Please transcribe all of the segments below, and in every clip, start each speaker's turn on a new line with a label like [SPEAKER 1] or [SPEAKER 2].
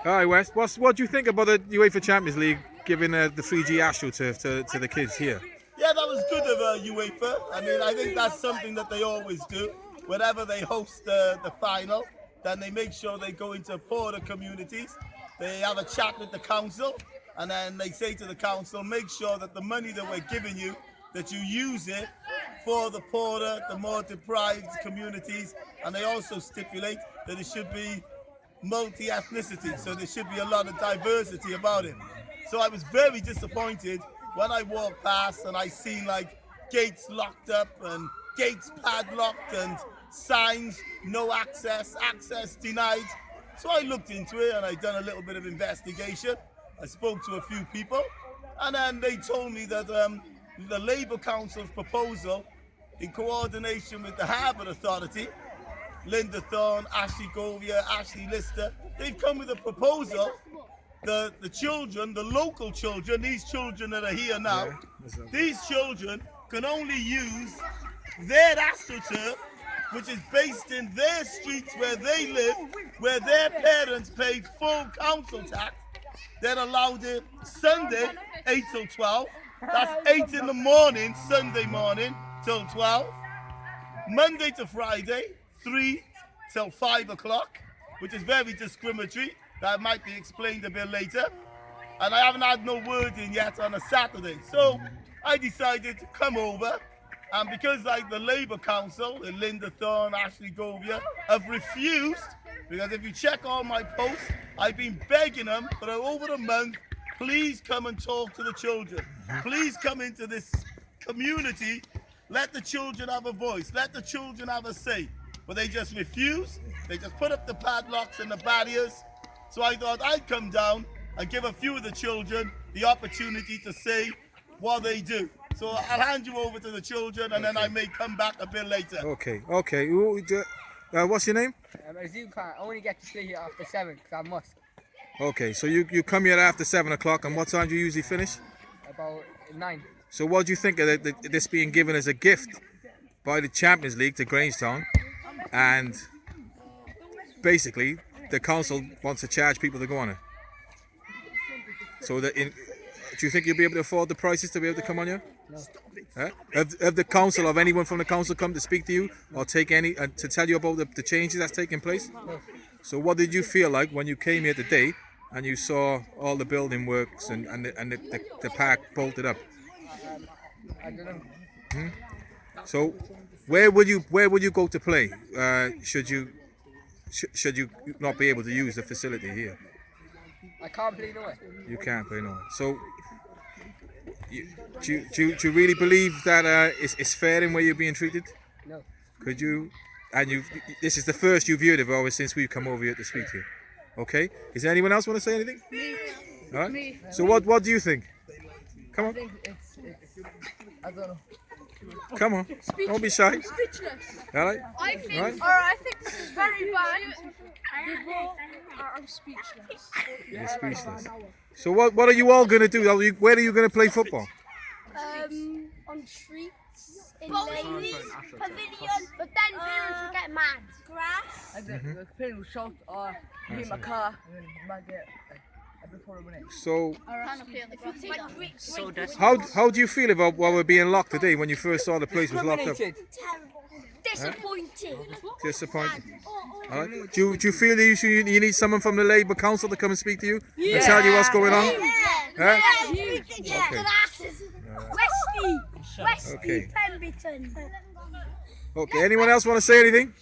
[SPEAKER 1] Hi Wes, what do you think about the UEFA Champions League giving the 3G Astro to the kids here?
[SPEAKER 2] Yeah, that was good of UEFA. I mean, I think that's something that they always do. Whenever they host the final, then they make sure they go into poorer communities. They have a chat with the council, and then they say to the council, make sure that the money that we're giving you, that you use it for the poorer, the more deprived communities. And they also stipulate that it should be multi-ethnicity, so there should be a lot of diversity about it. So I was very disappointed when I walked past and I seen like gates locked up and gates padlocked and signs, no access, access denied. So I looked into it and I done a little bit of investigation. I spoke to a few people, and then they told me that the Labour Council's proposal, in coordination with the Harbour Authority, Linda Thorne, Ashley Govia, Ashley Lister, they've come with a proposal. The children, the local children, these children that are here now, these children can only use their AstroTurf, which is based in their streets where they live, where their parents pay full council tax. They're allowed it Sunday, 8 till 12. That's 8 in the morning, Sunday morning, till 12. Monday to Friday, 3 till 5 o'clock, which is very discriminatory. That might be explained a bit later. And I haven't had no word in yet on a Saturday. So I decided to come over, and because like the Labour Council, Linda Thorne, Ashley Govia, have refused, because if you check all my posts, I've been begging them for over a month, please come and talk to the children. Please come into this community. Let the children have a voice. Let the children have a say. But they just refuse. They just put up the padlocks and the barriers. So I thought I'd come down and give a few of the children the opportunity to say what they do. So I'll hand you over to the children, and then I may come back a bit later.
[SPEAKER 1] Okay. What's your name?
[SPEAKER 3] Azul can't. I only get to stay here after 7 because I must.
[SPEAKER 1] Okay, so you come here after 7 o'clock, and what time do you usually finish?
[SPEAKER 3] About 9.
[SPEAKER 1] So what do you think of this being given as a gift by the Champions League to Grangetown, and basically the council wants to charge people to go on it? So do you think you'll be able to afford the prices to be able to come on here?
[SPEAKER 3] No.
[SPEAKER 1] Huh? Have the council, of anyone from the council come to speak to you or take any to tell you about the changes that's taking place?
[SPEAKER 3] No.
[SPEAKER 1] So what did you feel like when you came here today and you saw all the building works and the park bolted up?
[SPEAKER 3] I don't know.
[SPEAKER 1] So where would you go to play should you not be able to use the facility here?
[SPEAKER 3] I can't play nowhere.
[SPEAKER 1] You can't play nowhere. So do you really believe that it's fair in where you're being treated?
[SPEAKER 3] No.
[SPEAKER 1] Could you? And this is the first you've viewed of ours since we've come over here to speak to you. Okay. Is there anyone else want to say anything?
[SPEAKER 4] Me.
[SPEAKER 1] All right.
[SPEAKER 4] Me.
[SPEAKER 1] So what do you think? Come
[SPEAKER 3] I
[SPEAKER 1] on.
[SPEAKER 3] think it's I don't know.
[SPEAKER 1] Come on. Don't be shy.
[SPEAKER 4] Speechless.
[SPEAKER 1] All right.
[SPEAKER 4] I think.
[SPEAKER 1] Right.
[SPEAKER 4] I think this is very bad. I'm speechless.
[SPEAKER 1] You're speechless. So what are you all going to do? Where are you going to play football?
[SPEAKER 5] On streets, in lanes, pavilion, but then parents will get mad. Grass.
[SPEAKER 3] I think the plane will shout or hit my car and then might get a bit for a minute.
[SPEAKER 1] So
[SPEAKER 5] So
[SPEAKER 1] how do you feel about while we're being locked today when you first saw the place was locked up?
[SPEAKER 3] Discriminated.
[SPEAKER 5] disappointed.
[SPEAKER 1] Disappointed. All right. Do you feel that you need someone from the Labour Council to come and speak to you and tell you what's going on? Huh?
[SPEAKER 5] Yeah. Westy
[SPEAKER 1] Okay.
[SPEAKER 5] Pemberton.
[SPEAKER 1] Okay. Anyone else want to say anything?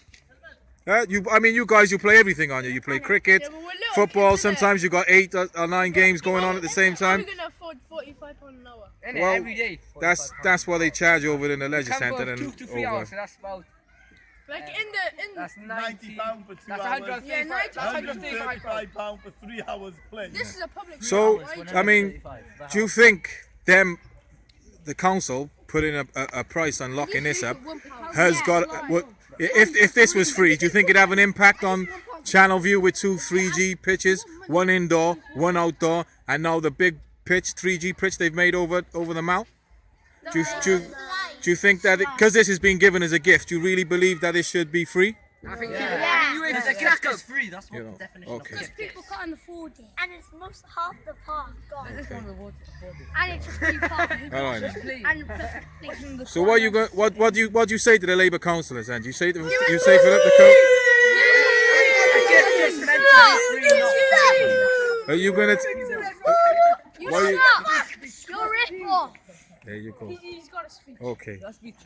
[SPEAKER 1] You guys, you play everything on you. You play cricket, football. Sometimes you got 8 or 9 games going on at the same time.
[SPEAKER 4] How are we gonna afford £45 an hour?
[SPEAKER 3] Innit,
[SPEAKER 1] Well,
[SPEAKER 3] every day.
[SPEAKER 1] That's what they charge over in the leisure
[SPEAKER 3] Come
[SPEAKER 1] centre
[SPEAKER 3] for
[SPEAKER 1] and
[SPEAKER 3] 2 to 3 hours, so
[SPEAKER 1] over.
[SPEAKER 3] that's about
[SPEAKER 4] Like
[SPEAKER 3] that's
[SPEAKER 2] £90 for 2
[SPEAKER 3] that's
[SPEAKER 2] hours.
[SPEAKER 3] 135 pounds.
[SPEAKER 2] £135 for 3 hours play.
[SPEAKER 4] This is a public.
[SPEAKER 1] So,
[SPEAKER 4] right?
[SPEAKER 1] I mean, do you think the council putting a price on locking this up has got? If this was free, do you think it'd have an impact on Channel View with 2 3G pitches, 1 indoor, 1 outdoor, and now the big pitch 3G pitch they've made over the mall? Do you think that because this is being given as a gift, do you really believe that it should be free?
[SPEAKER 3] I think
[SPEAKER 5] Yeah.
[SPEAKER 3] UEFA
[SPEAKER 6] hijacked free. That's what
[SPEAKER 1] You know,
[SPEAKER 6] the definition
[SPEAKER 1] okay.
[SPEAKER 6] of hijacked
[SPEAKER 5] People
[SPEAKER 6] is.
[SPEAKER 5] can't afford it. And it's most half the park gone.
[SPEAKER 3] It's one of the water.
[SPEAKER 5] And it's a free park.
[SPEAKER 1] All right.
[SPEAKER 3] Please.
[SPEAKER 5] And
[SPEAKER 1] So what do you say to the Labour councillors then? Do you say for them to come? Are you gonna? Why are you?
[SPEAKER 5] You're rip-off.
[SPEAKER 1] There you go.
[SPEAKER 4] He's got a speech.
[SPEAKER 1] Okay.
[SPEAKER 3] Got speech.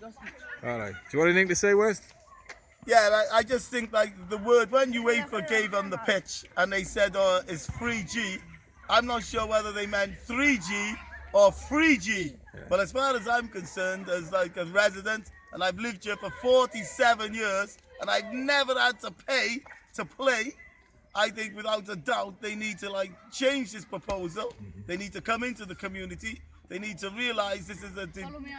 [SPEAKER 1] All right. Do you want anything to say, West?
[SPEAKER 2] Yeah, I just think like the word, when UEFA gave them the pitch and they said it's 3G, I'm not sure whether they meant 3G or 3G. But as far as I'm concerned, as a resident, and I've lived here for 47 years, and I've never had to pay to play, I think without a doubt they need to change this proposal. They need to come into the community. They need to realise this is a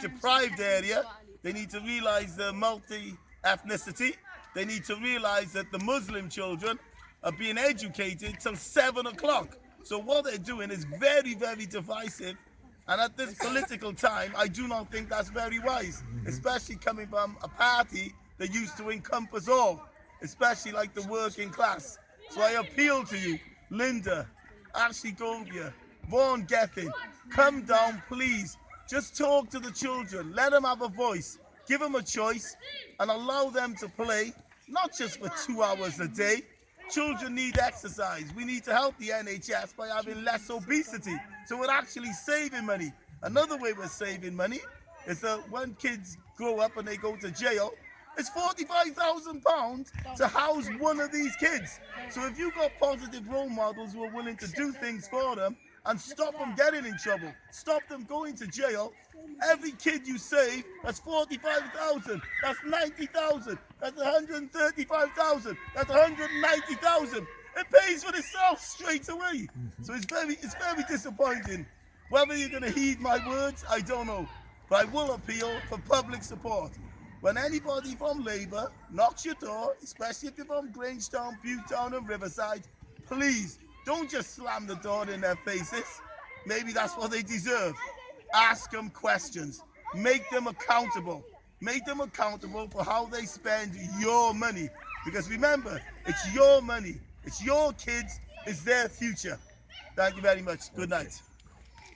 [SPEAKER 2] deprived area. They need to realise the multi-ethnicity. They need to realise that the Muslim children are being educated till 7 o'clock. So what they're doing is very, very divisive. And at this political time, I do not think that's very wise, especially coming from a party that used to encompass all, especially like the working class. So I appeal to you, Linda, Ashley Govia, Vaughan Gethin, come down, please. Just talk to the children. Let them have a voice. Give them a choice and allow them to play, not just for 2 hours a day. Children need exercise. We need to help the NHS by having less obesity. So we're actually saving money. Another way we're saving money is that when kids grow up and they go to jail, it's £45,000 to house one of these kids. So if you've got positive role models who are willing to do things for them and stop them getting in trouble, stop them going to jail, every kid you save, that's 45,000, that's 90,000, that's 135,000, that's 190,000. It pays for itself straight away. So it's very disappointing. Whether you're going to heed my words, I don't know. But I will appeal for public support. When anybody from Labour knocks your door, especially if you're from Grange Town, Pewtown and Riverside, please don't just slam the door in their faces. Maybe that's what they deserve. Ask them questions. Make them accountable. Make them accountable for how they spend your money. Because remember, it's your money. It's your kids. It's their future. Thank you very much. Good night.